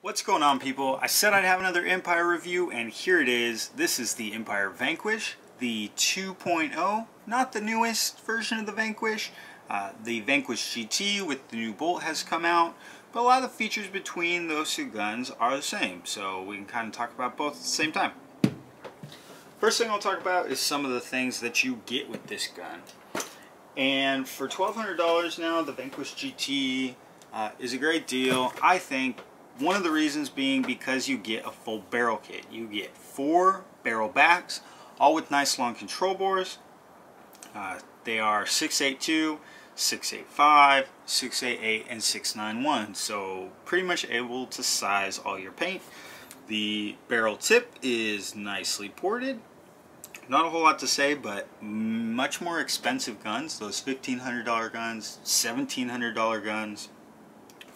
What's going on, people? I said I'd have another Empire review, and here it is. This is the Empire Vanquish, the 2.0, not the newest version of the Vanquish. The Vanquish GT with the new bolt has come out, but a lot of the features between those two guns are the same, so we can kind of talk about both at the same time. First thing I'll talk about is some of the things that you get with this gun. And for $1,200 now, the Vanquish GT is a great deal, I think. One of the reasons being because you get a full barrel kit. You get 4 barrel backs, all with nice long control bores. They are 682, 685, 688, and 691. So pretty much able to size all your paint. The barrel tip is nicely ported. Not a whole lot to say, but much more expensive guns, those $1,500 guns, $1,700 guns,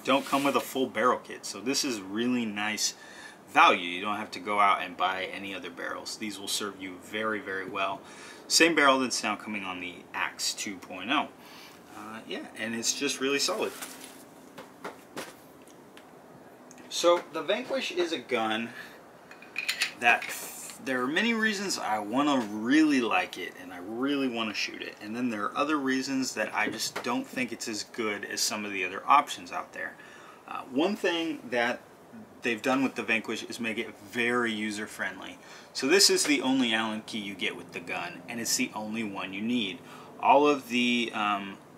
don't come with a full barrel kit. So this is really nice value. You don't have to go out and buy any other barrels. These will serve you very, very well. Same barrel that's now coming on the Axe 2.0. Yeah, and it's just really solid. So the Vanquish is a gun that there are many reasons I want to really like it and I really want to shoot it, and then there are other reasons that I just don't think it's as good as some of the other options out there. One thing that they've done with the Vanquish is make it very user friendly. So this is the only Allen key you get with the gun, and it's the only one you need. All of the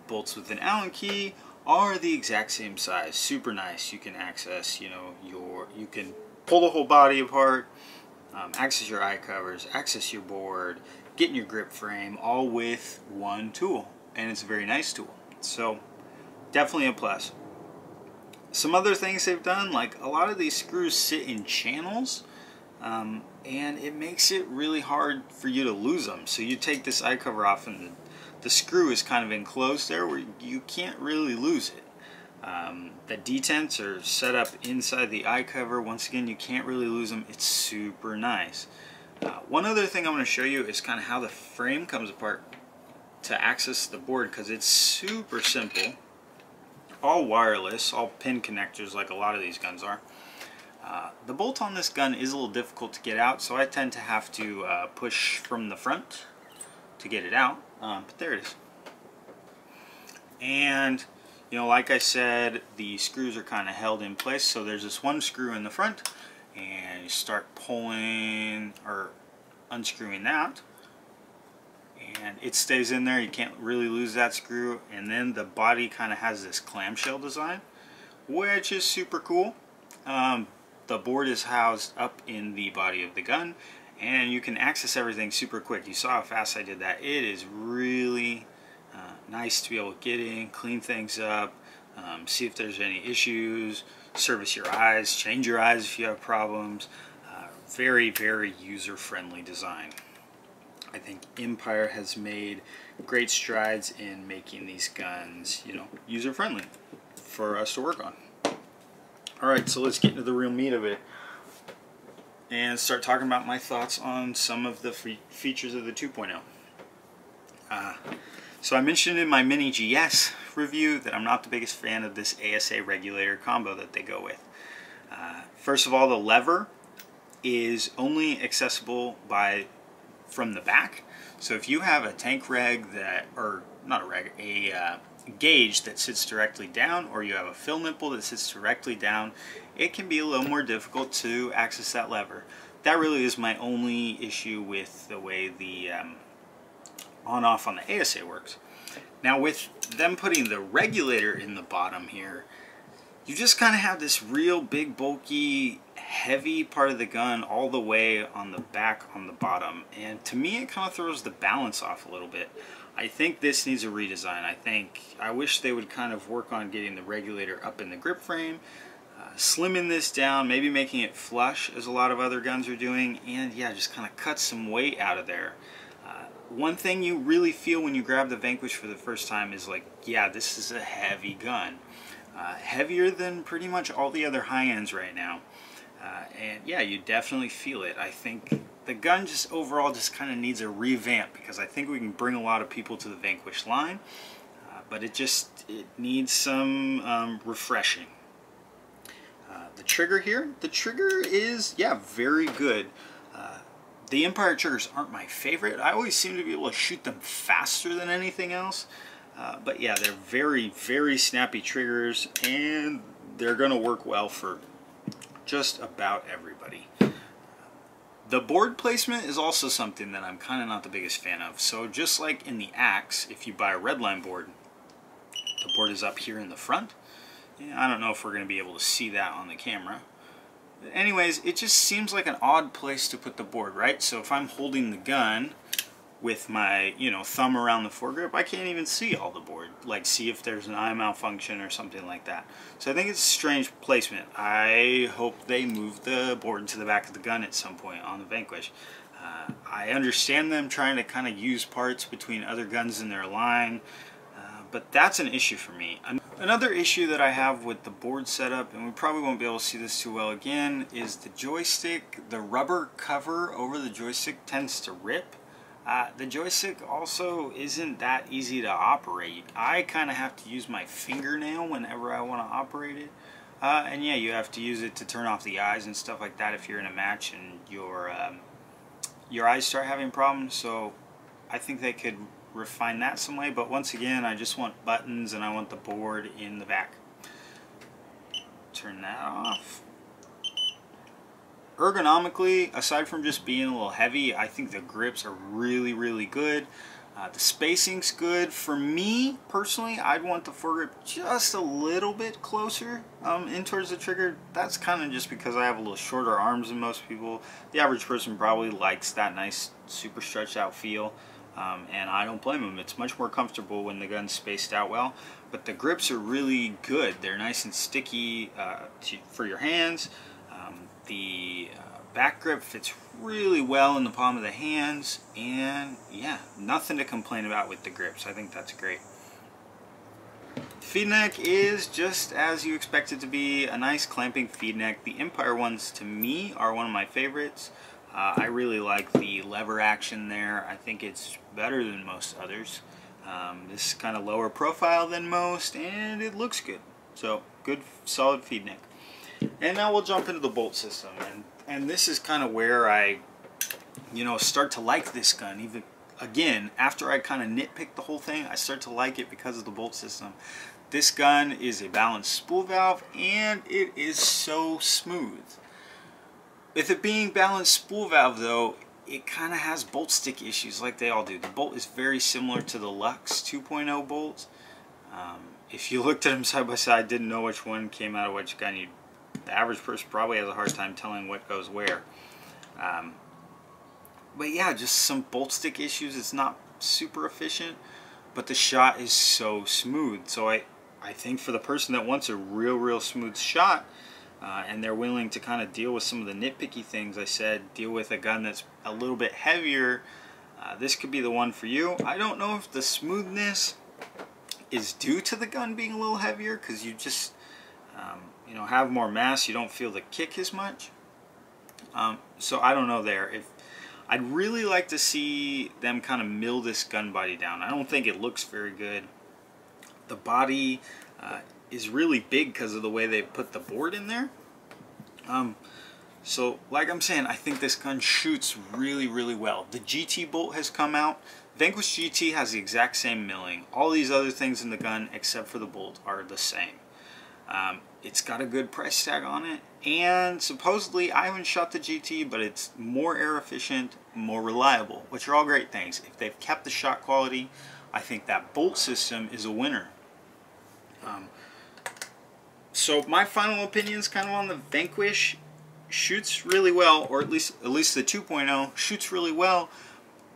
bolts with an Allen key are the exact same size. Super nice. You can access, you can pull the whole body apart, access your eye covers, access your board, get in your grip frame, all with one tool. And it's a very nice tool. So definitely a plus. Some other things they've done, like a lot of these screws sit in channels, and it makes it really hard for you to lose them. So you take this eye cover off and the screw is kind of enclosed there where you can't really lose it. The detents are set up inside the eye cover. Once again, you can't really lose them. It's super nice. One other thing I'm going to show you is kind of how the frame comes apart to access the board, because it's super simple. All wireless, all pin connectors like a lot of these guns are. The bolt on this gun is a little difficult to get out, so I tend to have to push from the front to get it out, but there it is. And like I said, the screws are kind of held in place. So there's this one screw in the front, and you start pulling or unscrewing that, and it stays in there. You can't really lose that screw. And then the body kind of has this clamshell design, which is super cool. The board is housed up in the body of the gun, and you can access everything super quick. You saw how fast I did that. It is really nice to be able to get in, clean things up, see if there's any issues, service your eyes, change your eyes if you have problems. Very, very user-friendly design. I think Empire has made great strides in making these guns, user-friendly for us to work on. Alright, so let's get into the real meat of it and start talking about my thoughts on some of the features of the 2.0. So I mentioned in my Mini GS review that I'm not the biggest fan of this ASA regulator combo that they go with. First of all, the lever is only accessible from the back. So if you have a tank reg a gauge that sits directly down, or you have a fill nipple that sits directly down, it can be a little more difficult to access that lever. That really is my only issue with the way the on-off on the ASA works. Now with them putting the regulator in the bottom here, you just kind of have this real big, bulky, heavy part of the gun all the way on the back on the bottom. And to me, it kind of throws the balance off a little bit. I think this needs a redesign. I wish they would kind of work on getting the regulator up in the grip frame, slimming this down, maybe making it flush as a lot of other guns are doing, and yeah, just kind of cut some weight out of there. One thing you really feel when you grab the Vanquish for the first time is like, yeah, this is a heavy gun. Heavier than pretty much all the other high-ends right now. And yeah, you definitely feel it. I think the gun just overall just kind of needs a revamp, because I think we can bring a lot of people to the Vanquish line, but it needs some refreshing. the trigger here. The trigger is, yeah, very good. The Empire triggers aren't my favorite. I always seem to be able to shoot them faster than anything else. But yeah, they're very, very snappy triggers, and they're going to work well for just about everybody. The board placement is also something that I'm kind of not the biggest fan of. So just like in the Axe, if you buy a redline board, the board is up here in the front. Yeah, I don't know if we're going to be able to see that on the camera. But anyways, it just seems like an odd place to put the board, right? So if I'm holding the gun with my, thumb around the foregrip, I can't even see all the board. Like, see if there's an eye malfunction or something like that. So I think it's a strange placement. I hope they move the board to the back of the gun at some point on the Vanquish. I understand them trying to kind of use parts between other guns in their line, but that's an issue for me. Another issue that I have with the board setup, and we probably won't be able to see this too well again, is the joystick. The rubber cover over the joystick tends to rip. The joystick also isn't that easy to operate. I kind of have to use my fingernail whenever I want to operate it. And yeah, you have to use it to turn off the eyes and stuff like that if you're in a match and your eyes start having problems. So I think they could refine that some way, but once again, I just want buttons and I want the board in the back. Turn that off. Ergonomically, aside from just being a little heavy, I think the grips are really, really good. The spacing's good. For me, personally, I'd want the foregrip just a little bit closer in towards the trigger. That's kind of just because I have a little shorter arms than most people. The average person probably likes that nice, super stretched out feel. And I don't blame them. It's much more comfortable when the gun's spaced out well. But the grips are really good. They're nice and sticky for your hands. The back grip fits really well in the palm of the hands. And yeah, nothing to complain about with the grips. I think that's great. Feed neck is just as you expect it to be. A nice clamping feed neck. The Empire ones, to me, are one of my favorites. I really like the lever action there. I think it's better than most others. This is kind of lower profile than most, and it looks good. So, good, solid feed neck. And now we'll jump into the bolt system. And this is kind of where I, start to like this gun. Even, again, after I kind of nitpick the whole thing, I start to like it because of the bolt system. This gun is a balanced spool valve, and it is so smooth. With it being balanced spool valve, though, it kind of has bolt stick issues like they all do. The bolt is very similar to the Lux 2.0 bolt. If you looked at them side by side, didn't know which one came out of which gun, the average person probably has a hard time telling what goes where. But yeah, just some bolt stick issues. It's not super efficient, but the shot is so smooth. So I think for the person that wants a real smooth shot, and they're willing to kind of deal with some of the nitpicky things I said, deal with a gun that's a little bit heavier, this could be the one for you. I don't know if the smoothness is due to the gun being a little heavier, because you just have more mass, you don't feel the kick as much. So I don't know there. I'd really like to see them kind of mill this gun body down. I don't think it looks very good. The body is really big because of the way they put the board in there. So like I'm saying, I think this gun shoots really well. The GT bolt has come out. Vanquish GT has the exact same milling. All these other things in the gun except for the bolt are the same. It's got a good price tag on it, and supposedly, I haven't shot the GT, but it's more air efficient, more reliable, which are all great things. If they've kept the shot quality, I think that bolt system is a winner. So my final opinion is kind of on the Vanquish. Shoots really well, or at least the 2.0 shoots really well,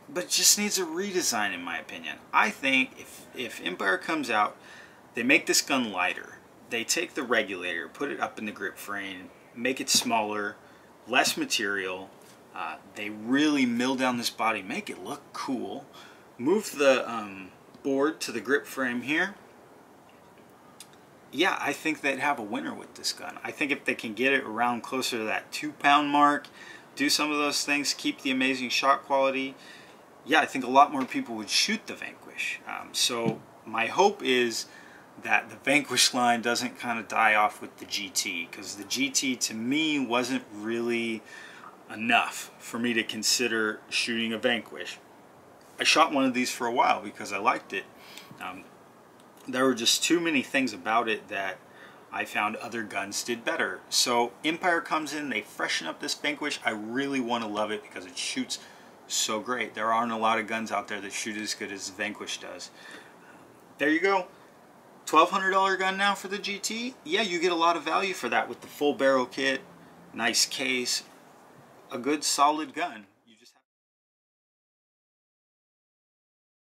but just needs a redesign in my opinion. I think if Empire comes out, they make this gun lighter. They take the regulator, put it up in the grip frame, make it smaller, less material. They really mill down this body, make it look cool. Move the board to the grip frame here. Yeah, I think they'd have a winner with this gun. I think if they can get it around closer to that 2-pound mark, do some of those things, keep the amazing shot quality, yeah, I think a lot more people would shoot the Vanquish. So my hope is that the Vanquish line doesn't kind of die off with the GT, because the GT to me wasn't really enough for me to consider shooting a Vanquish. I shot one of these for a while because I liked it. There were just too many things about it that I found other guns did better. So Empire comes in, they freshen up this Vanquish. I really want to love it because it shoots so great. There aren't a lot of guns out there that shoot as good as the Vanquish does. There you go. $1,200 gun now for the GT. Yeah, you get a lot of value for that with the full barrel kit, nice case, a good solid gun.